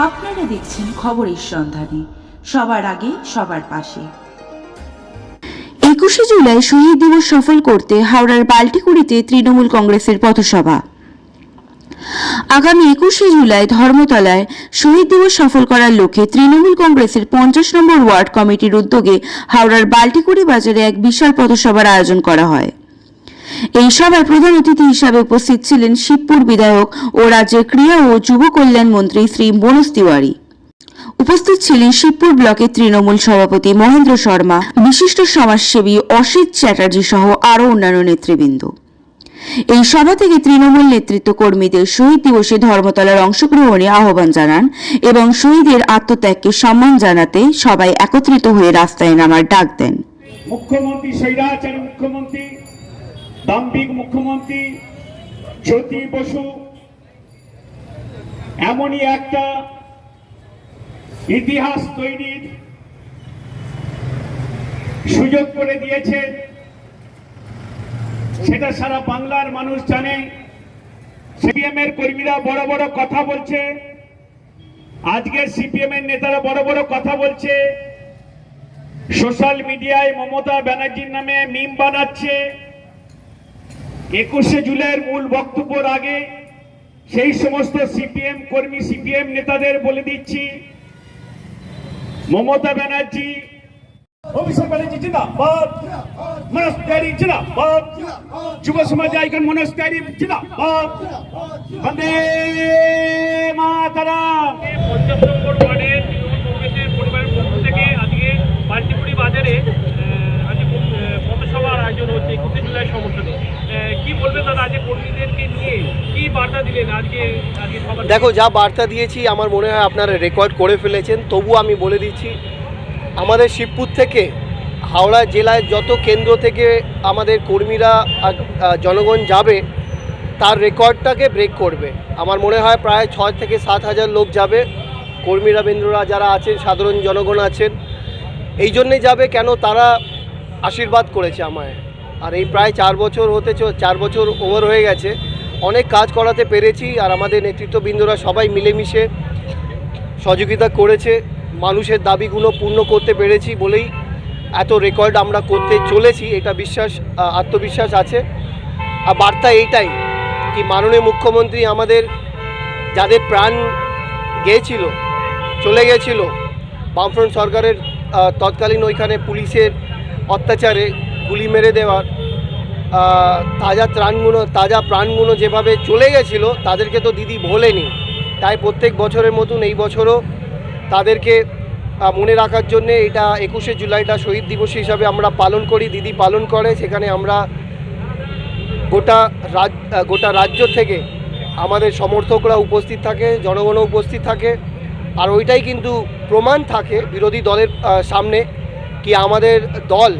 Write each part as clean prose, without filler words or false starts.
আপনারা দেখছেন খবরের সন্ধানে, সবার আগে সবার পাশে। 21শে জুলাই শহীদ দিবস সফল করতে হাওড়ার বাল্টিকুড়িতে তৃণমূল কংগ্রেসের পথসভা। আগামী 21শে জুলাই ধর্মতলায় শহীদ দিবস সফল করার লক্ষ্যে তৃণমূল কংগ্রেসের 50 নম্বর ওয়ার্ড কমিটির উদ্যোগে হাওড়ার বাল্টিকুড়ি বাজারে এক বিশাল পথসভার আয়োজন করা হয়। এই সভায় প্রধান অতিথি হিসাবে উপস্থিত ছিলেন শিবপুর বিধায়ক ও রাজ্যের ক্রীড়া ও যুব কল্যাণ মন্ত্রী শ্রী মনোজ তিওয়ারি। উপস্থিত ছিলেন শিবপুর ব্লকের তৃণমূল সভাপতি মহেন্দ্র শর্মা, বিশিষ্ট সমাজসেবী অসিত চ্যাটার্জি সহ আরও অন্যান্য নেতৃবৃন্দ। এই সভা থেকে তৃণমূল নেতৃত্ব কর্মীদের শহীদ দিবসে ধর্মতলার অংশগ্রহণে আহ্বান জানান এবং শহীদের আত্মত্যাগকে সম্মান জানাতে সবাই একত্রিত হয়ে রাস্তায় নামার ডাক দেন। মুখ্যমন্ত্রী স্বৈরাচারী মুখ্যমন্ত্রী, দাম্ভিক মুখ্যমন্ত্রী জ্যোতি বসু এমনই একটা ইতিহাস তৈরির সুযোগ করে দিয়েছে, সেটা সারা বাংলার মানুষ জানে। সিপিএম এর কর্মীরা বড় বড় কথা বলছে, আজকের সিপিএম এর নেতারা বড় বড় কথা বলছে, সোশ্যাল মিডিয়ায় মমতা ব্যানার্জির নামে মিম বানাচ্ছে। 21শে জুলাইয়ের মূল বক্তব্যের আগে সেই সমস্ত সিপিএম কর্মী, সিপিএম নেতাদের বলে দিচ্ছি, মমতা ব্যানার্জি, অভিষেক ব্যানার্জি জিন্দাবাদ, মনোজ তিওয়ারি জিন্দাবাদ, যুব সমাজ আইকন মনোজ তিওয়ারি জিন্দাবাদ, বন্দে মাতরম। 50 নম্বর ওয়ার্ডের তৃণমূল কংগ্রেসের পরিবারের পক্ষ থেকে আজকে বাল্টিকুড়ি বাজারে আজকে পথসভার আয়োজন হচ্ছে 21শে জুলাই সমর্থনে। কি বলবেন দাদা, আজকে কর্মীদেরকে নিয়ে কি বার্তা দিলেন আজকে সভা? দেখো, যা বার্তা দিয়েছি আমার মনে হয় আপনারা রেকর্ড করে ফেলেছেন, তবু আমি বলে দিচ্ছি, আমাদের শিবপুর থেকে হাওড়া জেলায় যত কেন্দ্র থেকে আমাদের কর্মীরা জনগণ যাবে তার রেকর্ডটাকে ব্রেক করবে। আমার মনে হয় প্রায় 6 থেকে 7 হাজার লোক যাবে, কর্মীরা বেন্দ্ররা যারা আছেন, সাধারণ জনগণ আছেন, এই জন্যে যাবে কেন, তারা আশীর্বাদ করেছে আমায়। আর এই প্রায় 4 বছর 4 বছর ওভার হয়ে গেছে, অনেক কাজ করাতে পেরেছি। আর আমাদের নেতৃত্ববৃন্দরা সবাই মিলেমিশে সহযোগিতা করেছে, মানুষের দাবিগুলো পূর্ণ করতে পেরেছি বলেই এত রেকর্ড আমরা করতে চলেছি। এটা আত্মবিশ্বাস আছে। আর বার্তা এইটাই কি, মাননীয় মুখ্যমন্ত্রী আমাদের যাদের প্রাণ গিয়েছিল, চলে গেছিল বামফ্রন্ট সরকারের তৎকালীন ওইখানে পুলিশের অত্যাচারে গুলি মেরে দেওয়ার, তাজা প্রাণগুলো যেভাবে চলে গেছিল, তাদেরকে তো দিদি ভোলেনি। তাই প্রত্যেক বছরের মতন এই বছরও তাদেরকে মনে রাখার জন্যে এটা 21শে জুলাইটা শহীদ দিবস হিসাবে আমরা পালন করি, দিদি পালন করে। সেখানে আমরা গোটা রাজ্য থেকে আমাদের সমর্থকরা উপস্থিত থাকে, জনগণও উপস্থিত থাকে। আর ওইটাই কিন্তু প্রমাণ থাকে বিরোধী দলের সামনে কি আমাদের দল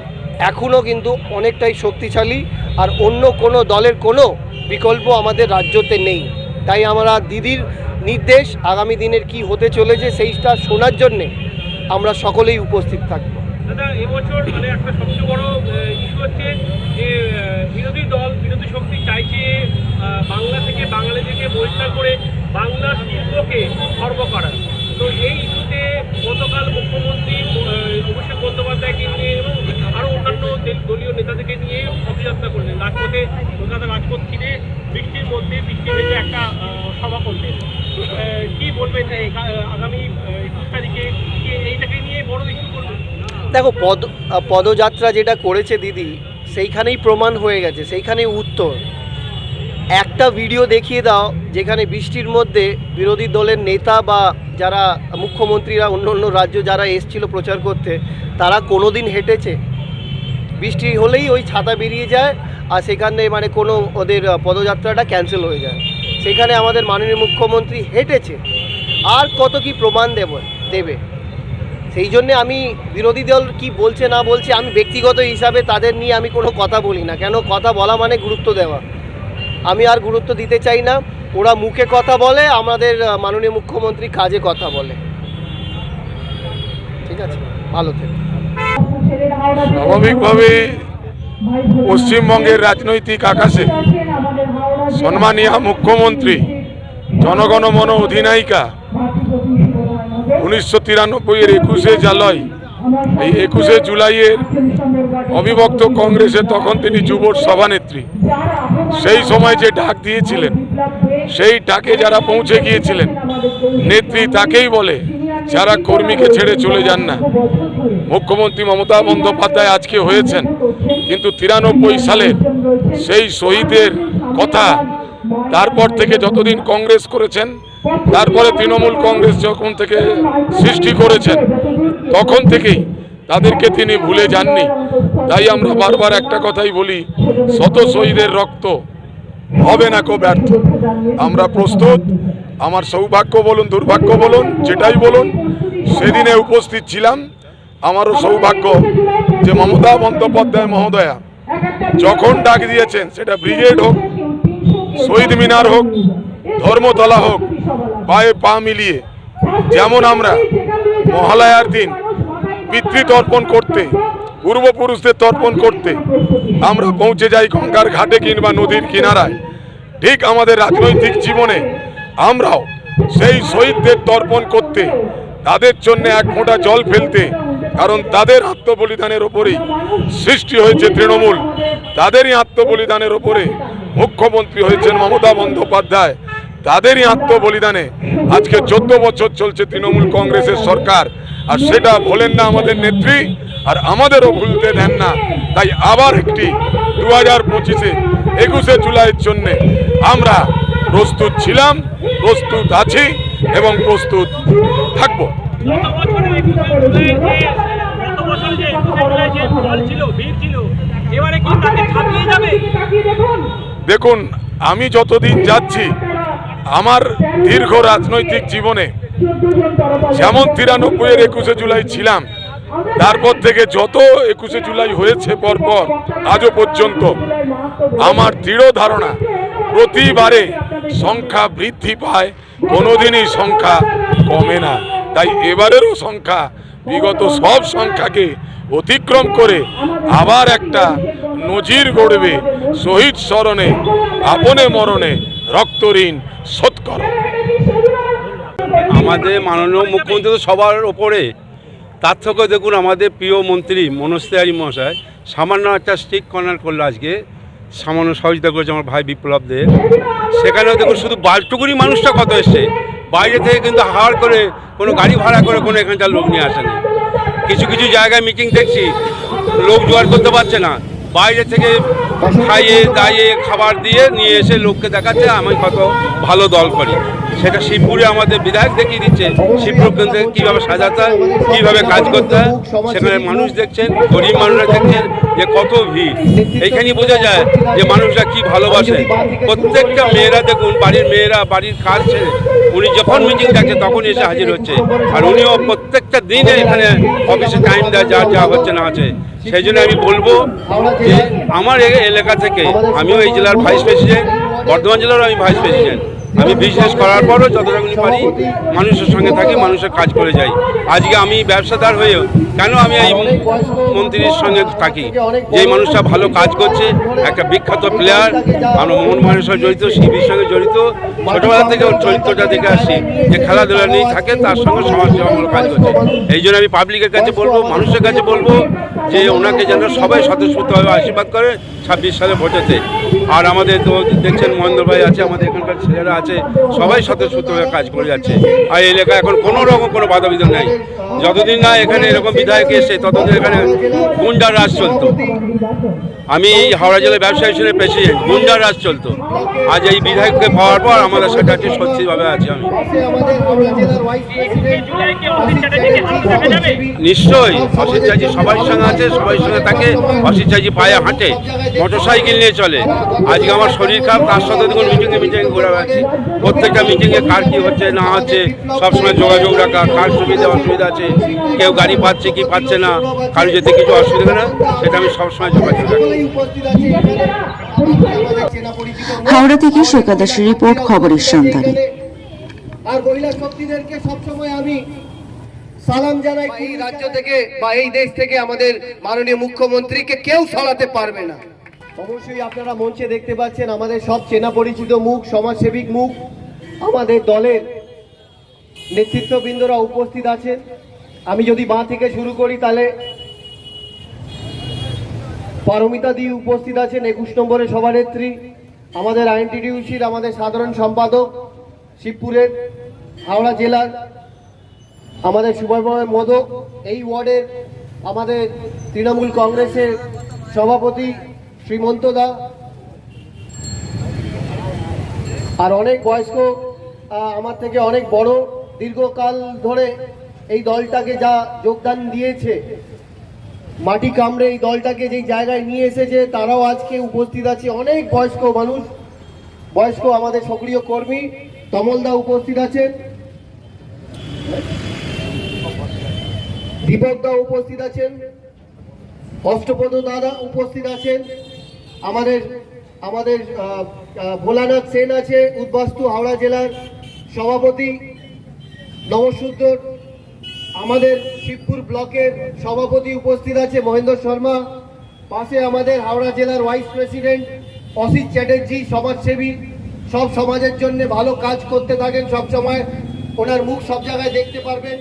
এখনও কিন্তু অনেকটাই শক্তিশালী, আর অন্য কোনো দলের কোনো বিকল্প আমাদের রাজ্যতে নেই। তাই আমরা দিদির নির্দেশ আগামী দিনের কি হতে চলেছে সেইটা শোনার জন্যে আমরা সকলেই উপস্থিত থাকব। দাদা, এবছর একটা সবচেয়ে বড় ইস্যু হচ্ছে যে বিরোধী শক্তি চাইছে বাংলা থেকে বাঙালিদেরকে বহিষ্কার করে বাংলা শিল্পকে খর্ব করা। তো এই ইস্যুতে গতকাল মুখ্যমন্ত্রী অভিষেক বন্দ্যোপাধ্যায়কে নিয়ে এবং আরও অন্যান্য দলীয় নেতাদেরকে নিয়ে পদযাত্রা করলেন, রাজপথে কলকাতা রাজপথ ছিঁড়ে বৃষ্টির মধ্যে বৃষ্টি ভেজে একটা সভা করলেন। কি বলবেন আগামী 21 তারিখে এইটাকে নিয়ে বড় ইস্যু করবেন? দেখো, পদযাত্রা যেটা করেছে দিদি, সেইখানেই প্রমাণ হয়ে গেছে, সেইখানেই উত্তর। একটা ভিডিও দেখিয়ে দাও যেখানে বৃষ্টির মধ্যে বিরোধী দলের নেতা বা যারা মুখ্যমন্ত্রীরা অন্য রাজ্য যারা এসছিল প্রচার করতে, তারা কোনোদিন হেঁটেছে? বৃষ্টি হলেই ওই ছাতা বেরিয়ে যায়, আর সেখানে কোনো ওদের পদযাত্রাটা ক্যান্সেল হয়ে যায়। সেখানে আমাদের মাননীয় মুখ্যমন্ত্রী হেঁটেছে, আর কত কি প্রমাণ দেবে? সেই জন্যে আমি বিরোধী দল কি বলছে না বলছে, আমি ব্যক্তিগত হিসাবে তাদের নিয়ে আমি কোনো কথা বলি না। কেন, কথা বলা মানে গুরুত্ব দেওয়া, আমি আর গুরুত্ব দিতে চাই না। ওরা মুখে কথা বলে, আমাদের মাননীয় মুখ্যমন্ত্রী কাজে কথা বলে। ঠিক আছে, ভালো থেকে। স্বাভাবিকভাবে পশ্চিমবঙ্গের রাজনৈতিক আকাশে সম্মানীয় মুখ্যমন্ত্রী, জনগণ মন অধিনায়িকা 1993 21শে জুলাই, এই 21শে জুলাইয়ের অবিভক্ত কংগ্রেসের তখন তিনি যুব সভানেত্রী। সেই সময় যে ডাক দিয়েছিলেন, সেই ডাকে যারা পৌঁছে গিয়েছিলেন, নেত্রী তাকেই বলে যারা কর্মীকে ছেড়ে চলে যান না। মুখ্যমন্ত্রী মমতা বন্দ্যোপাধ্যায় আজকে হয়েছেন, কিন্তু 93 সালের সেই শহীদের কথা তারপর থেকে যতদিন কংগ্রেস করেছেন, তারপরে তৃণমূল কংগ্রেস যখন থেকে সৃষ্টি করেছেন, তখন থেকেই তাদেরকে তিনি ভুলে যাননি। তাই আমরা বারবার একটা কথাই বলি, শত শহীদের রক্ত হবে না কো ব্যর্থ। আমরা প্রস্তুত। আমার সৌভাগ্য বলুন দুর্ভাগ্য বলুন, যেটাই বলুন, সেদিনে উপস্থিত ছিলাম। আমারও সৌভাগ্য যে মমতা বন্দ্যোপাধ্যায় মহোদয়া যখন ডাক দিয়েছেন, সেটা ব্রিগেড হোক, শহীদ মিনার হোক, ধর্মতলা হোক, পায়ে পা মিলিয়ে, যেমন আমরা মহালয়ার দিন পিতৃতর্পণ করতে, পূর্বপুরুষদের তর্পণ করতে আমরা পৌঁছে যাই গঙ্গার ঘাটে কিংবা নদীর কিনারায়, ঠিক আমাদের রাজনৈতিক জীবনে আমরাও সেই শহীদদের তর্পণ করতে, তাদের জন্য এক ফোঁটা জল ফেলতে, কারণ তাদের আত্মবলিদানের ওপরেই সৃষ্টি হয়েছে তৃণমূল, তাদেরই আত্মবলিদানের ওপরে মুখ্যমন্ত্রী হয়েছেন মমতা বন্দ্যোপাধ্যায়, তাদেরই আত্মবলিদানে আজকে 14 বছর চলছে তৃণমূল কংগ্রেসের সরকার। আর সেটা ভোলেন না আমাদের নেত্রী, আর আমাদেরও ভুলতে দেন না। তাই আবার একটি 2025-এ 21শে জুলাইয়ের জন্যে আমরা প্রস্তুত ছিলাম, প্রস্তুত আছি এবং প্রস্তুত থাকবো। দেখুন, আমি যতদিন যাচ্ছি আমার দীর্ঘ রাজনৈতিক জীবনে, যেমন 93-এর 21শে জুলাই ছিলাম, তারপর থেকে যত 21শে জুলাই হয়েছে পরপর আজও পর্যন্ত, আমার দৃঢ় ধারণা প্রতিবারে সংখ্যা বৃদ্ধি পায়, কোনোদিনই সংখ্যা কমে না। তাই এবারেরও সংখ্যা বিগত সব সংখ্যাকে অতিক্রম করে আবার একটা নজির গড়বে। শহীদ স্মরণে আপনে মরণে রক্ত ঋণ শোধ করো। আমাদের মাননীয় মুখ্যমন্ত্রী তো সবার ওপরে, তার থেকেও দেখুন আমাদের প্রিয় মন্ত্রী মনোজ তিওয়ারি মহাশয় সামান্য একটা স্টিক কর্নার করলো, আজকে সামান্য সহযোগিতা করেছে আমার ভাই বিপ্লব দে। সেখানেও দেখুন শুধু বালটুকুরি মানুষটা কত এসছে, বাইরে থেকে কিন্তু হাওয়ার করে কোনো গাড়ি ভাড়া করে কোনো এখানকার লোক নিয়ে আসেনি। কিছু কিছু জায়গায় মিটিং দেখছি লোক জোগাড় করতে পারছে না, বাইরে থেকে খাইয়ে দাইয়ে খাবার দিয়ে নিয়ে এসে লোককে দেখাচ্ছে আমি কত ভালো দল করি। সেটা শিবপুরে আমাদের বিধায়ক দেখিয়ে দিচ্ছে শিবপুর কেন্দ্রে কীভাবে সাজাতে হয়, কীভাবে কাজ করতে হয়। সেখানে মানুষ দেখছেন, গরিব মানুষরা দেখছেন যে কত ভিড়। এইখানেই বোঝা যায় যে মানুষরা কি ভালোবাসে। প্রত্যেকটা মেয়েরা দেখুন, বাড়ির মেয়েরা বাড়ির কাজ ছেড়ে উনি যখন মিটিং ডাকে তখন এসে হাজির হচ্ছে। আর উনিও প্রত্যেকটা দিনে এখানে অফিসে টাইম দেয়, যা হচ্ছে না আছে। সেই জন্য আমি বলবো যে আমার এলাকা থেকে, আমিও এই জেলার ভাইস প্রেসিডেন্ট, বর্ধমান জেলারও আমি ভাইস প্রেসিডেন্ট। আমি বিজনেস করার পরও যতটুকুনি পারি মানুষের সঙ্গে থাকি, মানুষের কাজ করে যাই। আজকে আমি ব্যবসাদার হয়েও কেন আমি এই মন্ত্রীর সঙ্গে থাকি, যে মানুষটা ভালো কাজ করছে, একটা বিখ্যাত প্লেয়ার, আমার মন মানুষের জড়িত, শিবির সঙ্গে জড়িত, ছোটোবেলা থেকে ওর চরিত্রটা দেখে আসছি যে খেলাধুলা নিয়ে থাকে, তার সঙ্গে সমাজসেবামূলক কাজ করছে। এই জন্য আমি পাবলিকের কাছে বলবো, মানুষের কাছে বলবো যে ওনাকে যেন সবাই স্বতঃস্ফূর্তভাবে আশীর্বাদ করে 26 সালে ভোটেতে। আর আমাদের তো দেখছেন মহেন্দ্র ভাই আছে, আমাদের এখানকার ছেলেরা আছে, সবাই স্বতঃস্ফূর্তভাবে কাজ করে যাচ্ছে। আর এই এলাকায় এখন কোনো রকম কোনো বাধাবিধান নেই। যতদিন না এখানে এরকম বিধায়ক এসে, ততদিন এখানে গুন্ডার রাজ চলতো। আমি এই হাওড়া জেলার ব্যবসায়ী ছিলেন প্রেসিডেন্ট, গুন্ডার রাজ চলতো। আজ এই বিধায়ককে পাওয়ার পর আমাদের সেটা একটি সত্যিভাবে আছে। আমি নিশ্চয়ই অসিত চাইজি সবার সঙ্গে আছে, সবাই সঙ্গে থাকে। অসিত চাইজি পায়ে হাঁটে, মোটরসাইকেল নিয়ে চলে। আজকে আমার শরীর খারাপ, তার সাথে দেখুন মিটিংয়ে ঘুরে বেড়াচ্ছি। প্রত্যেকটা মিটিংয়ে কার কী হচ্ছে না হচ্ছে সবসময় যোগাযোগ রাখা, কার সুবিধা অসুবিধা আছে, কেউ গাড়ি পাচ্ছে কি পাচ্ছে না, কারো যেতে কিছু অসুবিধা না, সেটা আমি সবসময় যোগাযোগ রাখি। হাওড়া থেকে শেখা দাসের রিপোর্ট, খবরের সন্ধানে। আর মহিলা শক্তিদেরকে সবসময় আমি সালাম জানাই। এই রাজ্য থেকে বা এই দেশ থেকে আমাদের মাননীয় মুখ্যমন্ত্রীকে কেউ সরাতে পারবে না। অবশ্যই আপনারা মঞ্চে দেখতে পাচ্ছেন আমাদের সব চেনা পরিচিত মুখ, সমাজসেবিক মুখ, আমাদের দলের নেতৃত্ববৃন্দরা উপস্থিত আছেন। আমি যদি বাঁ থেকে শুরু করি তাহলে পারমিতা দি উপস্থিত আছেন, 21 নম্বরের সভানেত্রী। আমাদের আইএনটিটিউসির আমাদের সাধারণ সম্পাদক শিবপুরের হাওড়া জেলার আমাদের সুবর্ণ মোদক, এই ওয়ার্ডের আমাদের তৃণমূল কংগ্রেসের সভাপতি শ্রীমন্ত দা, আর অনেক বয়স্ক আমার থেকে অনেক বড় দীর্ঘকাল ধরে এই দলটাকে যা যোগদান দিয়েছে, মাটি কামড়ে এই দলটাকে যেই জায়গায় নিয়ে এসেছে, তারাও আজকে উপস্থিত আছে। অনেক বয়স্ক মানুষ, বয়স্ক আমাদের সক্রিয় কর্মী তমলদা উপস্থিত আছেন, দীপকদা উপস্থিত আছেন, অষ্টপদ দাদা উপস্থিত আছেন, আমাদের আমাদের ভোলানাথ সেন আছে, উদ্বাস্তু হাওড়া জেলার সভাপতি নবসূত্র, আমাদের শিবপুর ব্লকের সভাপতি উপস্থিত আছে মহেন্দ্র শর্মা, পাশে আমাদের হাওড়া জেলার ভাইস প্রেসিডেন্ট অসিত চ্যাটার্জি, সমাজসেবী, সব সমাজের জন্য ভালো কাজ করতে থাকেন সব সময়, ওনার মুখ সব জায়গায় দেখতে পারবেন।